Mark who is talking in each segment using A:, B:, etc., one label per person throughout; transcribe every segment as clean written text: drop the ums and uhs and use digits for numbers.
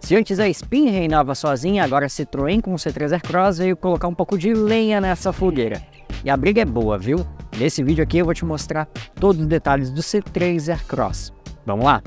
A: Se antes a Spin reinava sozinha, agora a Citroën com o C3 Aircross veio colocar um pouco de lenha nessa fogueira. E a briga é boa, viu? Nesse vídeo aqui eu vou te mostrar todos os detalhes do C3 Aircross. Vamos lá?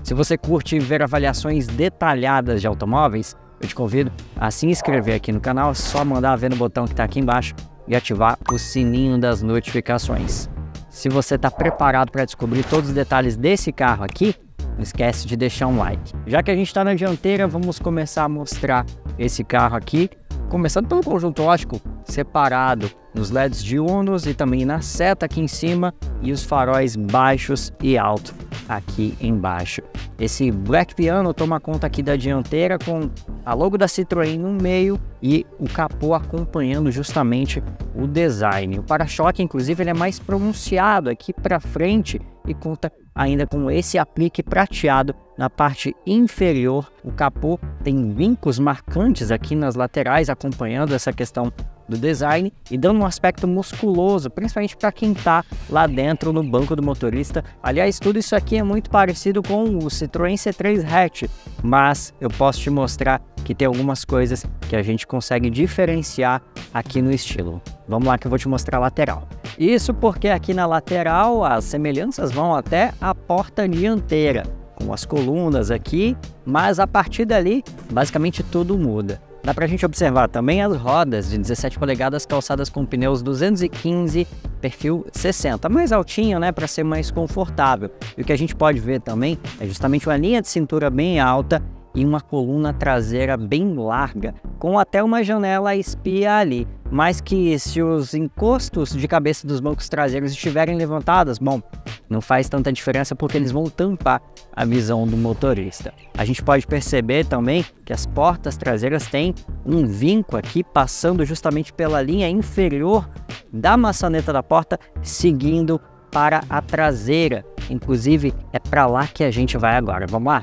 A: Se você curte ver avaliações detalhadas de automóveis, eu te convido a se inscrever aqui no canal, é só mandar ver no botão que está aqui embaixo e ativar o sininho das notificações. Se você está preparado para descobrir todos os detalhes desse carro aqui, não esquece de deixar um like. Já que a gente está na dianteira, vamos começar a mostrar esse carro aqui, começando pelo conjunto óptico separado nos LEDs diurnos e também na seta aqui em cima e os faróis baixos e altos aqui embaixo. Esse Black Piano toma conta aqui da dianteira com a logo da Citroën no meio e o capô acompanhando justamente o design. O para-choque, inclusive, ele é mais pronunciado aqui para frente e conta ainda com esse aplique prateado na parte inferior. O capô tem vincos marcantes aqui nas laterais, acompanhando essa questão do design e dando um aspecto musculoso, principalmente para quem está lá dentro no banco do motorista. Aliás, tudo isso aqui é muito parecido com o Citroën C3 Hatch, mas eu posso te mostrar que tem algumas coisas que a gente consegue diferenciar aqui no estilo. Vamos lá que eu vou te mostrar a lateral. Isso porque aqui na lateral as semelhanças vão até a porta dianteira, com as colunas aqui, mas a partir dali basicamente tudo muda. Dá pra gente observar também as rodas de 17 polegadas calçadas com pneus 215 perfil 60, mais altinho, né, para ser mais confortável. E o que a gente pode ver também é justamente uma linha de cintura bem alta e uma coluna traseira bem larga, com até uma janela espia ali. Mas que se os encostos de cabeça dos bancos traseiros estiverem levantados, bom, não faz tanta diferença porque eles vão tampar a visão do motorista. A gente pode perceber também que as portas traseiras têm um vinco aqui passando justamente pela linha inferior da maçaneta da porta, seguindo para a traseira. Inclusive é para lá que a gente vai agora. Vamos lá?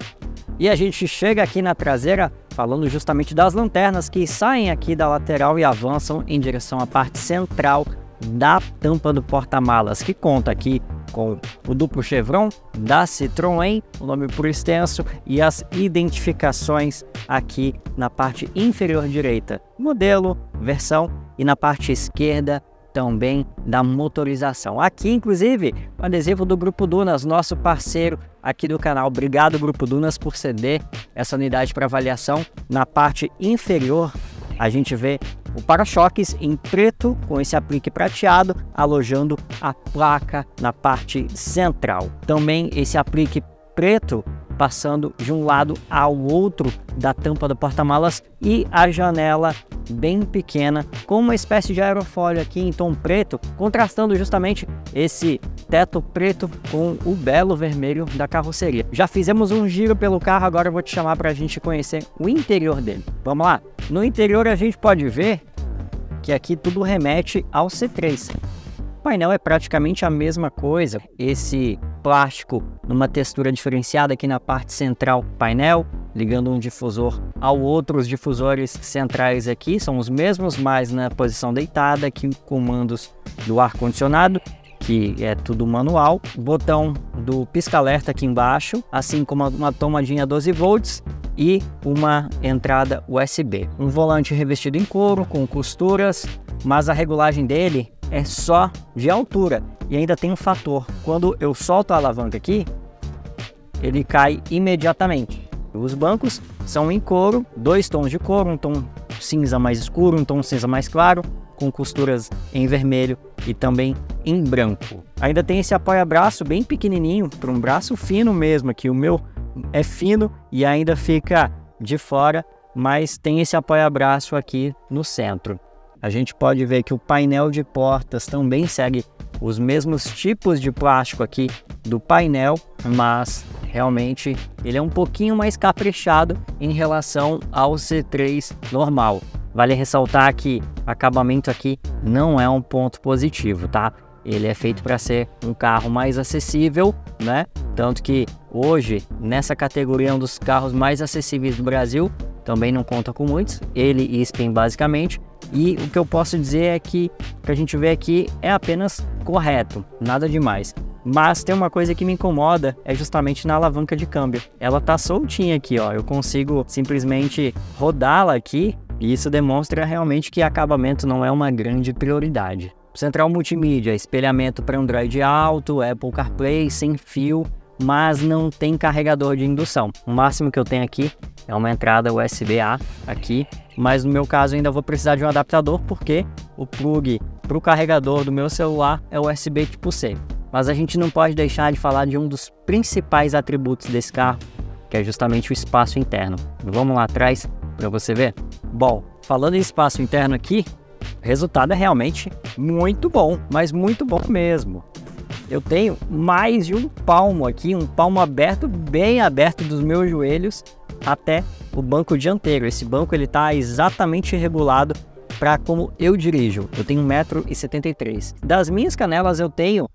A: E a gente chega aqui na traseira falando justamente das lanternas que saem aqui da lateral e avançam em direção à parte central da tampa do porta-malas, que conta aqui com o duplo chevron da Citroën, o nome por extenso, e as identificações aqui na parte inferior direita, modelo, versão, e na parte esquerda também da motorização. Aqui, inclusive, o adesivo do Grupo Dunas, nosso parceiro aqui do canal. Obrigado, Grupo Dunas, por ceder essa unidade para avaliação. Na parte inferior, a gente vê o para-choques em preto, com esse aplique prateado, alojando a placa na parte central. Também esse aplique preto passando de um lado ao outro da tampa do porta-malas e a janela bem pequena com uma espécie de aerofólio aqui em tom preto, contrastando justamente esse teto preto com o belo vermelho da carroceria. Já fizemos um giro pelo carro, agora eu vou te chamar para a gente conhecer o interior dele. Vamos lá? No interior a gente pode ver que aqui tudo remete ao C3. O painel é praticamente a mesma coisa, esse plástico numa textura diferenciada aqui na parte central do painel, ligando um difusor ao outro. Os difusores centrais aqui são os mesmos, mas na posição deitada, aqui comandos do ar-condicionado, que é tudo manual, botão do pisca-alerta aqui embaixo, assim como uma tomadinha 12 volts e uma entrada USB. Um volante revestido em couro com costuras, mas a regulagem dele é só de altura e ainda tem um fator: quando eu solto a alavanca aqui, ele cai imediatamente. Os bancos são em couro, dois tons de couro, um tom cinza mais escuro, um tom cinza mais claro, com costuras em vermelho e também em branco. Ainda tem esse apoia-braço bem pequenininho, para um braço fino mesmo aqui. O meu é fino e ainda fica de fora, mas tem esse apoia-braço aqui no centro. A gente pode ver que o painel de portas também segue os mesmos tipos de plástico aqui do painel, mas realmente ele é um pouquinho mais caprichado em relação ao C3 normal. Vale ressaltar que o acabamento aqui não é um ponto positivo, tá? Ele é feito para ser um carro mais acessível, né? Tanto que hoje, nessa categoria, um dos carros mais acessíveis do Brasil, também não conta com muitos, ele e Spin basicamente. E o que eu posso dizer é que o que a gente vê aqui é apenas correto, nada demais. Mas tem uma coisa que me incomoda, é justamente na alavanca de câmbio. Ela tá soltinha aqui, ó. Eu consigo simplesmente rodá-la aqui e isso demonstra realmente que acabamento não é uma grande prioridade. Central multimídia, espelhamento para Android Auto, Apple CarPlay, sem fio, mas não tem carregador de indução. O máximo que eu tenho aqui é uma entrada USB-A aqui, mas no meu caso ainda vou precisar de um adaptador porque o plug para o carregador do meu celular é USB tipo C. Mas a gente não pode deixar de falar de um dos principais atributos desse carro, que é justamente o espaço interno. Vamos lá atrás para você ver? Bom, falando em espaço interno aqui, o resultado é realmente muito bom, mas muito bom mesmo. Eu tenho mais de um palmo aqui, um palmo aberto, bem aberto dos meus joelhos até o banco dianteiro. Esse banco ele está exatamente regulado para como eu dirijo. Eu tenho 1,73 m. Das minhas canelas eu tenho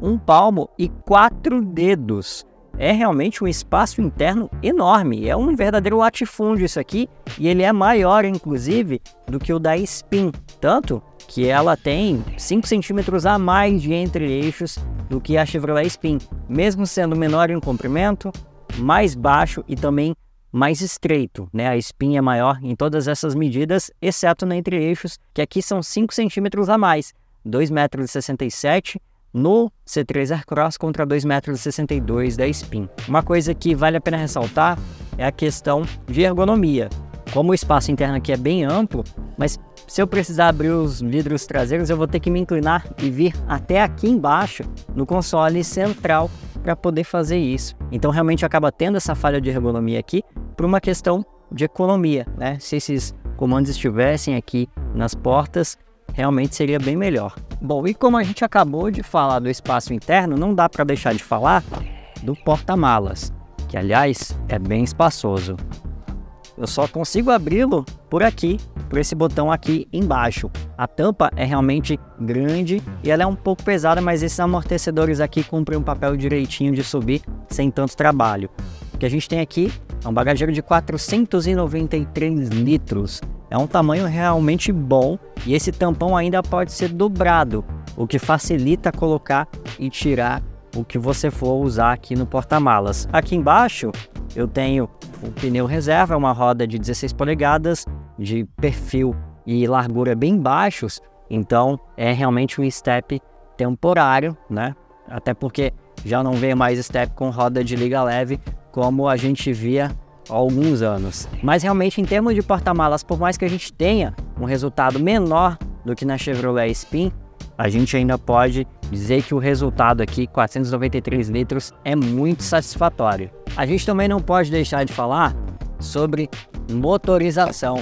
A: um palmo e 4 dedos. É realmente um espaço interno enorme, é um verdadeiro latifúndio isso aqui, e ele é maior inclusive do que o da Spin, tanto que ela tem 5 centímetros a mais de entre-eixos do que a Chevrolet Spin, mesmo sendo menor em comprimento, mais baixo e também mais estreito, né? A Spin é maior em todas essas medidas, exceto no entre-eixos, que aqui são 5 centímetros a mais, 2,67 m, no C3 Aircross contra 2,62 m da Spin. Uma coisa que vale a pena ressaltar é a questão de ergonomia. Como o espaço interno aqui é bem amplo, mas se eu precisar abrir os vidros traseiros, eu vou ter que me inclinar e vir até aqui embaixo no console central para poder fazer isso. Então realmente acaba tendo essa falha de ergonomia aqui por uma questão de economia, né? Se esses comandos estivessem aqui nas portas, realmente seria bem melhor. Bom, e como a gente acabou de falar do espaço interno, não dá para deixar de falar do porta-malas, que aliás é bem espaçoso. Eu só consigo abri-lo por aqui, por esse botão aqui embaixo. A tampa é realmente grande e ela é um pouco pesada, mas esses amortecedores aqui cumprem um papel direitinho de subir sem tanto trabalho. O que a gente tem aqui é um bagageiro de 493 litros. É um tamanho realmente bom e esse tampão ainda pode ser dobrado, o que facilita colocar e tirar o que você for usar aqui no porta-malas. Aqui embaixo eu tenho o pneu reserva, uma roda de 16 polegadas, de perfil e largura bem baixos, então é realmente um step temporário, né? Até porque já não veio mais step com roda de liga leve como a gente via há alguns anos. Mas realmente em termos de porta-malas, por mais que a gente tenha um resultado menor do que na Chevrolet Spin, a gente ainda pode dizer que o resultado aqui, 493 litros, é muito satisfatório. A gente também não pode deixar de falar sobre motorização,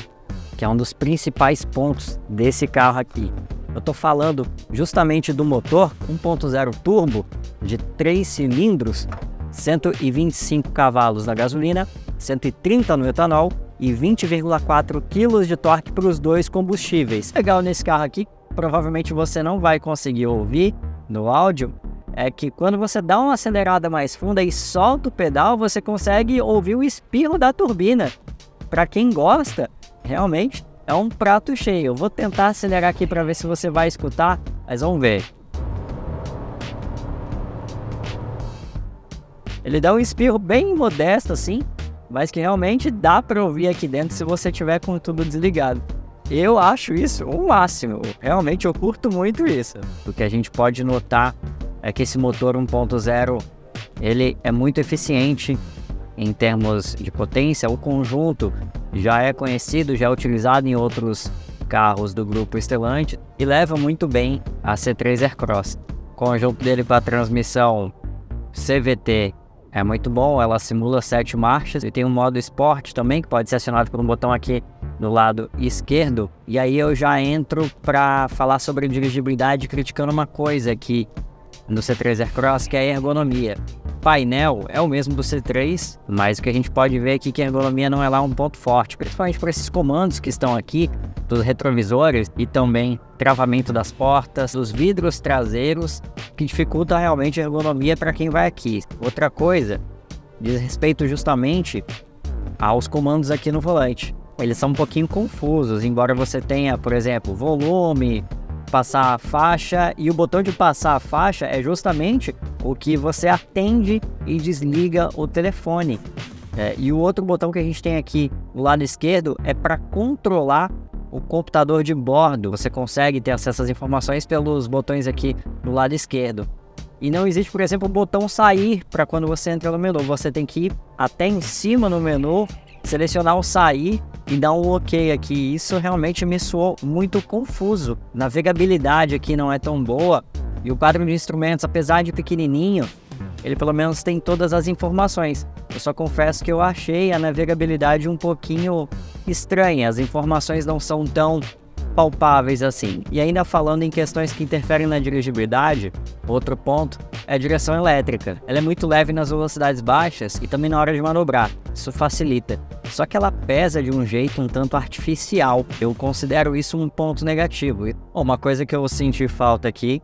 A: que é um dos principais pontos desse carro aqui. Eu estou falando justamente do motor 1.0 turbo de 3 cilindros, 125 cavalos na gasolina, 130 no etanol e 20,4 kg de torque para os dois combustíveis. Legal nesse carro aqui, provavelmente você não vai conseguir ouvir no áudio, é que quando você dá uma acelerada mais funda e solta o pedal, você consegue ouvir o espirro da turbina. Para quem gosta, realmente é um prato cheio. Eu vou tentar acelerar aqui para ver se você vai escutar, mas vamos ver. Ele dá um espirro bem modesto assim, mas que realmente dá para ouvir aqui dentro se você tiver com tudo desligado. Eu acho isso o máximo, realmente eu curto muito isso. O que a gente pode notar é que esse motor 1.0 ele é muito eficiente em termos de potência. O conjunto já é conhecido, já é utilizado em outros carros do grupo Stellantis e leva muito bem a C3 Aircross. O conjunto dele para transmissão CVT é muito bom, ela simula 7 marchas e tem um modo Sport também que pode ser acionado por um botão aqui no lado esquerdo. E aí eu já entro para falar sobre dirigibilidade, criticando uma coisa aqui no C3 Aircross, que é a ergonomia. O painel é o mesmo do C3, mas o que a gente pode ver aqui é que a ergonomia não é lá um ponto forte, principalmente por esses comandos que estão aqui, dos retrovisores e também travamento das portas, dos vidros traseiros, que dificulta realmente a ergonomia para quem vai aqui. Outra coisa diz respeito justamente aos comandos aqui no volante. Eles são um pouquinho confusos, embora você tenha, por exemplo, volume, passar a faixa, e o botão de passar a faixa é justamente o que você atende e desliga o telefone. E o outro botão que a gente tem aqui do lado esquerdo é para controlar o computador de bordo. Você consegue ter acesso às informações pelos botões aqui do lado esquerdo. E não existe, por exemplo, o botão sair para quando você entra no menu. Você tem que ir até em cima no menu, selecionar o sair e dar um OK aqui. Isso realmente me soou muito confuso. Navegabilidade aqui não é tão boa. E o quadro de instrumentos, apesar de pequenininho, ele pelo menos tem todas as informações. Eu só confesso que eu achei a navegabilidade um pouquinho estranha. As informações não são tão palpáveis assim. E ainda falando em questões que interferem na dirigibilidade, outro ponto é a direção elétrica. Ela é muito leve nas velocidades baixas e também na hora de manobrar. Isso facilita. Só que ela pesa de um jeito um tanto artificial. Eu considero isso um ponto negativo. Uma coisa que eu senti falta aqui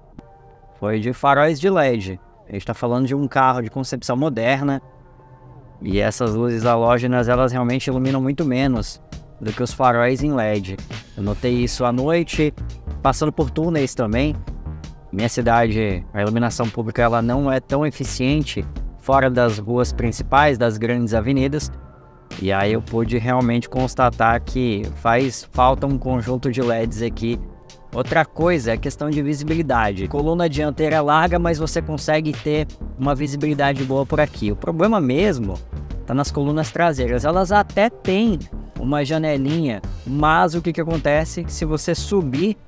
A: foi de faróis de LED. A gente está falando de um carro de concepção moderna e essas luzes halógenas, elas realmente iluminam muito menos do que os faróis em LED. Eu notei isso à noite, passando por túneis também. Minha cidade, a iluminação pública, ela não é tão eficiente fora das ruas principais, das grandes avenidas. E aí eu pude realmente constatar que faz falta um conjunto de LEDs aqui. Outra coisa é a questão de visibilidade. A coluna dianteira é larga, mas você consegue ter uma visibilidade boa por aqui. O problema mesmo está nas colunas traseiras. Elas até têm uma janelinha, mas o que acontece se você subir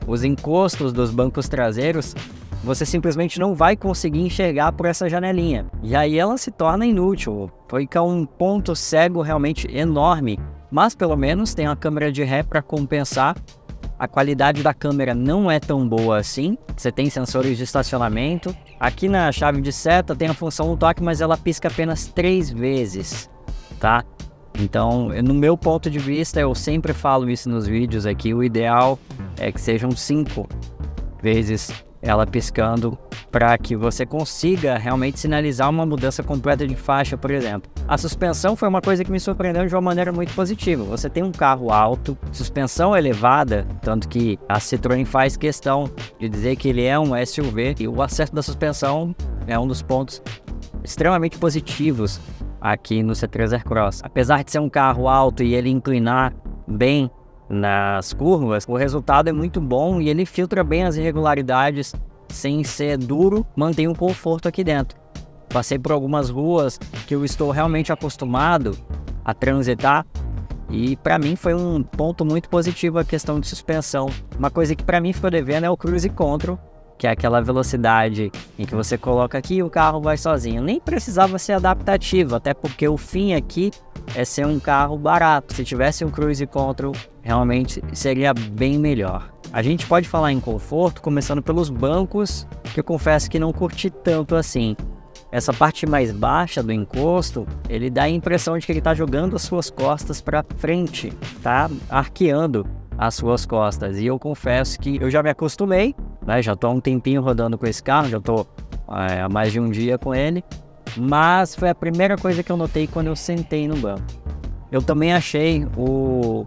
A: os encostos dos bancos traseiros, você simplesmente não vai conseguir enxergar por essa janelinha. E aí ela se torna inútil. Fica um ponto cego realmente enorme. Mas pelo menos tem uma câmera de ré para compensar. A qualidade da câmera não é tão boa assim. Você tem sensores de estacionamento. Aqui na chave de seta tem a função do toque, mas ela pisca apenas 3 vezes, tá? Então, no meu ponto de vista, eu sempre falo isso nos vídeos aqui, o ideal é que sejam 5 vezes ela piscando para que você consiga realmente sinalizar uma mudança completa de faixa, por exemplo. A suspensão foi uma coisa que me surpreendeu de uma maneira muito positiva. Você tem um carro alto, suspensão elevada, tanto que a Citroën faz questão de dizer que ele é um SUV, e o acerto da suspensão é um dos pontos extremamente positivos aqui no C3 Aircross. Apesar de ser um carro alto e ele inclinar bem nas curvas, o resultado é muito bom e ele filtra bem as irregularidades sem ser duro, mantém um conforto aqui dentro. Passei por algumas ruas que eu estou realmente acostumado a transitar e para mim foi um ponto muito positivo a questão de suspensão. Uma coisa que para mim ficou devendo é o Cruise Control, que é aquela velocidade em que você coloca aqui e o carro vai sozinho. Nem precisava ser adaptativo, até porque o fim aqui é ser um carro barato. Se tivesse um Cruise Control, realmente seria bem melhor. A gente pode falar em conforto, começando pelos bancos, que eu confesso que não curti tanto assim. Essa parte mais baixa do encosto, ele dá a impressão de que ele está jogando as suas costas para frente, tá arqueando as suas costas. E eu confesso que eu já me acostumei, né? Já estou há um tempinho rodando com esse carro, já estou há mais de um dia com ele. Mas foi a primeira coisa que eu notei quando eu sentei no banco. Eu também achei o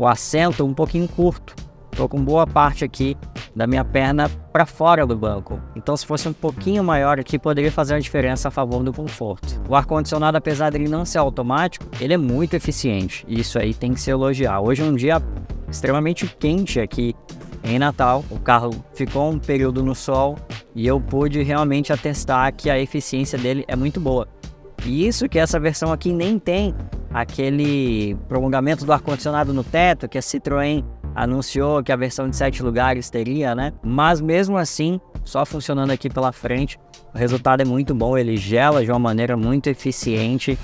A: assento um pouquinho curto. Estou com boa parte aqui da minha perna para fora do banco. Então se fosse um pouquinho maior aqui, poderia fazer uma diferença a favor do conforto. O ar-condicionado, apesar dele não ser automático, ele é muito eficiente. Isso aí tem que se elogiar. Hoje é um dia extremamente quente aqui em Natal. O carro ficou um período no sol e eu pude realmente atestar que a eficiência dele é muito boa. E isso que essa versão aqui nem tem aquele prolongamento do ar-condicionado no teto que a Citroën anunciou que a versão de 7 lugares teria, né? Mas mesmo assim, só funcionando aqui pela frente, o resultado é muito bom. Ele gela de uma maneira muito eficiente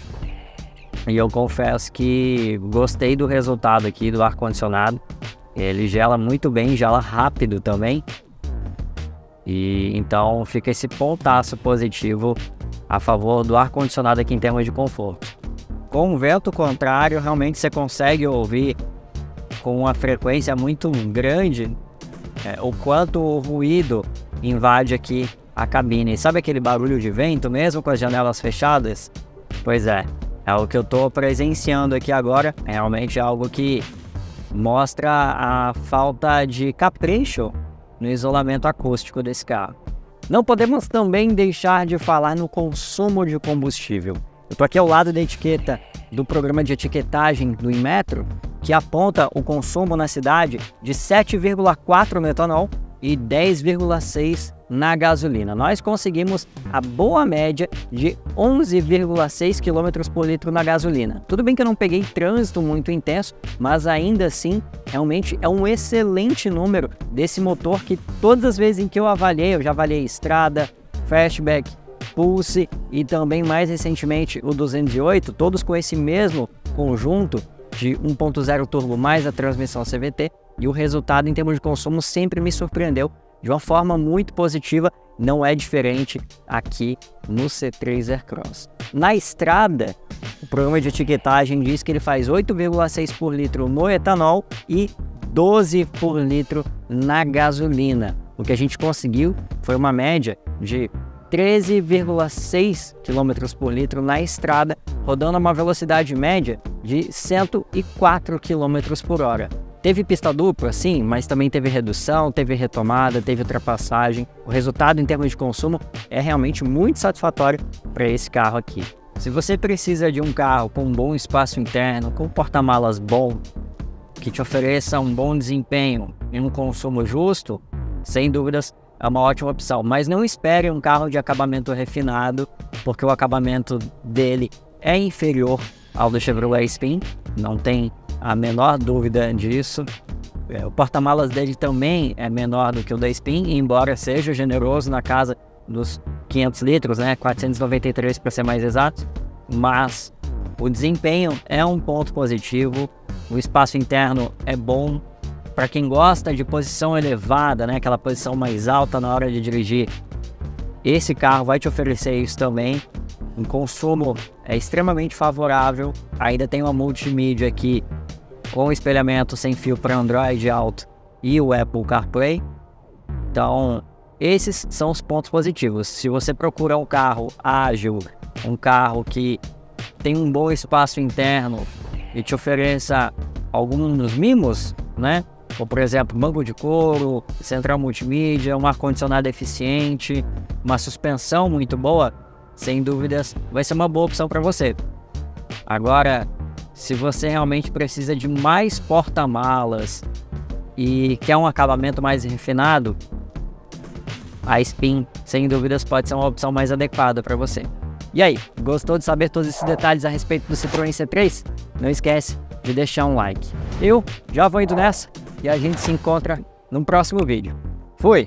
A: e eu confesso que gostei do resultado aqui do ar-condicionado. Ele gela muito bem, gela rápido também. E então fica esse pontaço positivo a favor do ar-condicionado aqui em termos de conforto. Com o vento contrário, realmente você consegue ouvir com uma frequência muito grande o quanto o ruído invade aqui a cabine. Sabe aquele barulho de vento mesmo com as janelas fechadas? Pois é o que eu estou presenciando aqui agora. É realmente algo que mostra a falta de capricho no isolamento acústico desse carro. Não podemos também deixar de falar no consumo de combustível. Eu estou aqui ao lado da etiqueta do programa de etiquetagem do Inmetro, que aponta o consumo na cidade de 7,4 no etanol e 10,6 na gasolina. Nós conseguimos a boa média de 11,6 km por litro na gasolina. Tudo bem que eu não peguei trânsito muito intenso, mas ainda assim, realmente é um excelente número desse motor que todas as vezes em que eu já avaliei estrada, fastback, Pulse e também mais recentemente o 208, todos com esse mesmo conjunto de 1.0 turbo mais a transmissão CVT, e o resultado em termos de consumo sempre me surpreendeu de uma forma muito positiva. Não é diferente aqui no C3 Aircross. Na estrada, o programa de etiquetagem diz que ele faz 8,6 por litro no etanol e 12 por litro na gasolina. O que a gente conseguiu foi uma média de 13,6 km por litro na estrada, rodando a uma velocidade média de 104 km por hora. Teve pista dupla, sim, mas também teve redução, teve retomada, teve ultrapassagem. O resultado em termos de consumo é realmente muito satisfatório para esse carro aqui. Se você precisa de um carro com um bom espaço interno, com porta-malas bom, que te ofereça um bom desempenho e um consumo justo, sem dúvidas é uma ótima opção. Mas não espere um carro de acabamento refinado, porque o acabamento dele é inferior ao do Chevrolet Spin, não tem a menor dúvida disso. O porta-malas dele também é menor do que o da Spin, embora seja generoso na casa dos 500 litros, né? 493 para ser mais exato, mas o desempenho é um ponto positivo, o espaço interno é bom. Para quem gosta de posição elevada, né, aquela posição mais alta na hora de dirigir, esse carro vai te oferecer isso também. O consumo é extremamente favorável. Ainda tem uma multimídia aqui com espelhamento sem fio para Android Auto e o Apple CarPlay. Então, esses são os pontos positivos. Se você procura um carro ágil, um carro que tem um bom espaço interno e te ofereça alguns mimos, né? Como, por exemplo, banco de couro, central multimídia, um ar-condicionado eficiente, uma suspensão muito boa, sem dúvidas vai ser uma boa opção para você. Agora, se você realmente precisa de mais porta-malas e quer um acabamento mais refinado, a Spin, sem dúvidas, pode ser uma opção mais adequada para você. E aí, gostou de saber todos esses detalhes a respeito do Citroën C3? Não esquece de deixar um like. Eu já vou indo nessa e a gente se encontra no próximo vídeo. Fui!